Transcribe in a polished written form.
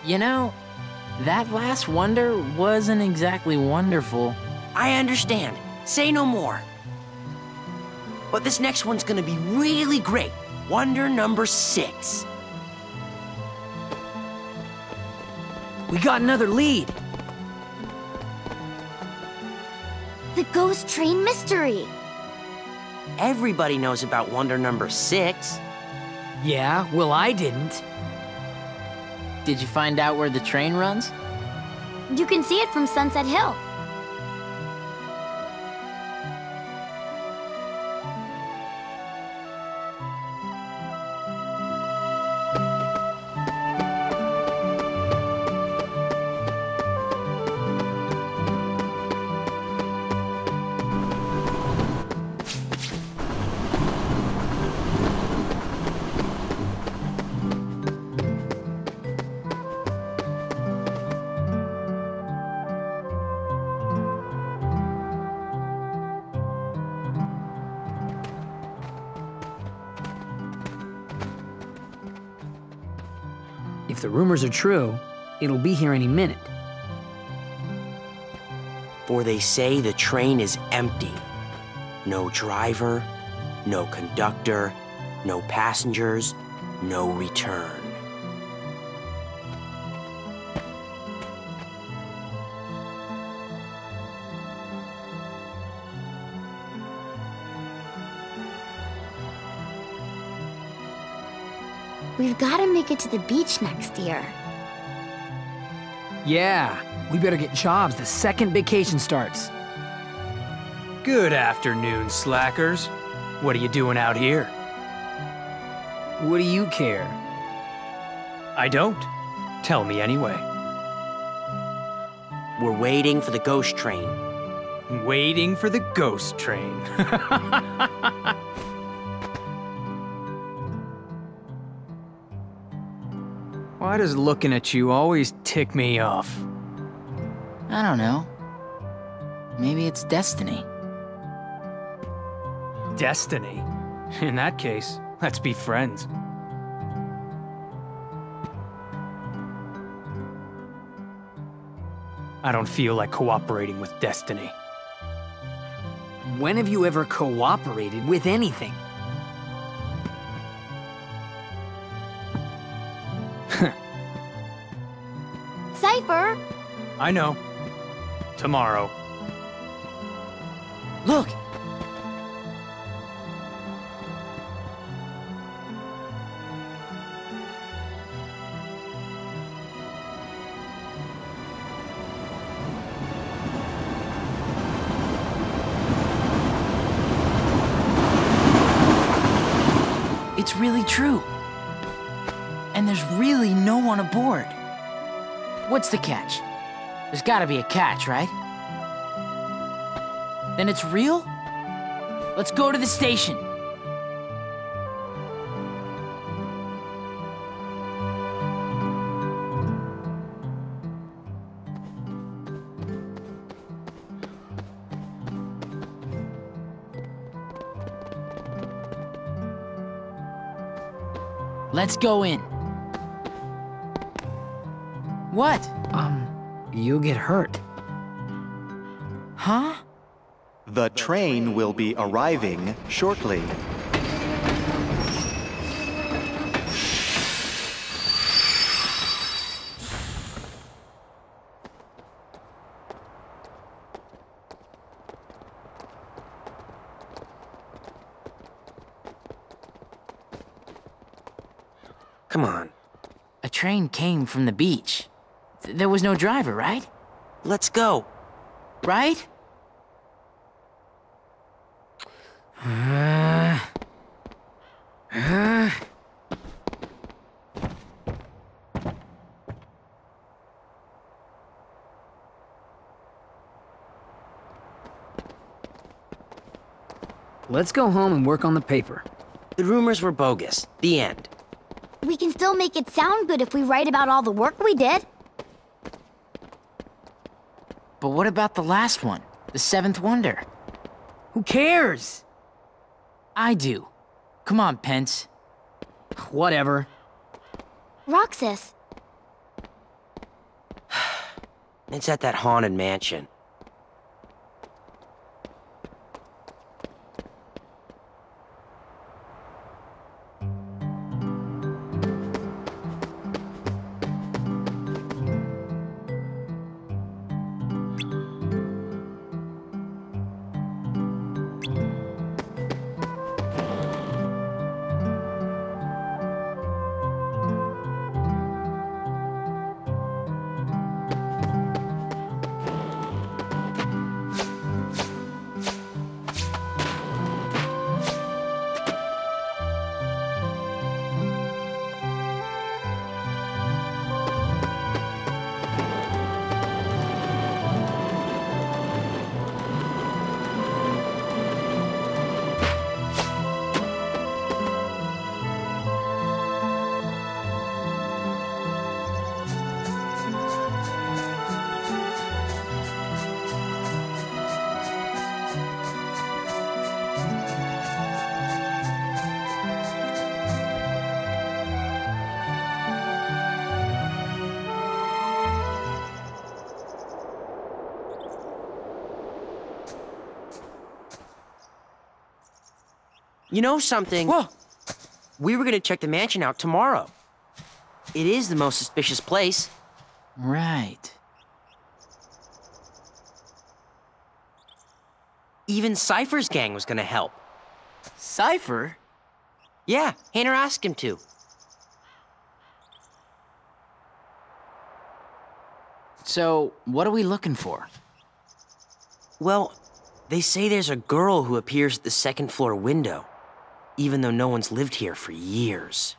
You know, that last wonder wasn't exactly wonderful. I understand. Say no more. But this next one's gonna be really great. Wonder number 6. We got another lead. The ghost train mystery. Everybody knows about wonder number 6. Yeah, well, I didn't. Did you find out where the train runs? You can see it from Sunset Hill. If the rumors are true, it'll be here any minute. For they say the train is empty. No driver, no conductor, no passengers, no return. We've got to make it to the beach next year. Yeah, we better get jobs the second vacation starts. Good afternoon, slackers. What are you doing out here? What do you care? I don't. Tell me anyway. We're waiting for the ghost train. Waiting for the ghost train. Why does looking at you always tick me off? I don't know. Maybe it's destiny. Destiny? In that case, let's be friends. I don't feel like cooperating with destiny. When have you ever cooperated with anything? Cypher! I know. Tomorrow. Look! It's really true. And there's really no one aboard. What's the catch? There's gotta be a catch, right? Then it's real? Let's go to the station. Let's go in. What? You'll get hurt. Huh? The train will be arriving shortly. Come on. A train came from the beach. There was no driver, right? Let's go. Right? Let's go home and work on the paper. The rumors were bogus. The end. We can still make it sound good if we write about all the work we did. But what about the last one? The seventh wonder? Who cares? I do. Come on, Pence. Whatever. Roxas. It's at that haunted mansion. You know something? Whoa! We were gonna check the mansion out tomorrow. It is the most suspicious place. Right. Even Cypher's gang was gonna help. Cypher? Yeah, Hayner asked him to. So, what are we looking for? Well, they say there's a girl who appears at the second floor window, even though no one's lived here for years.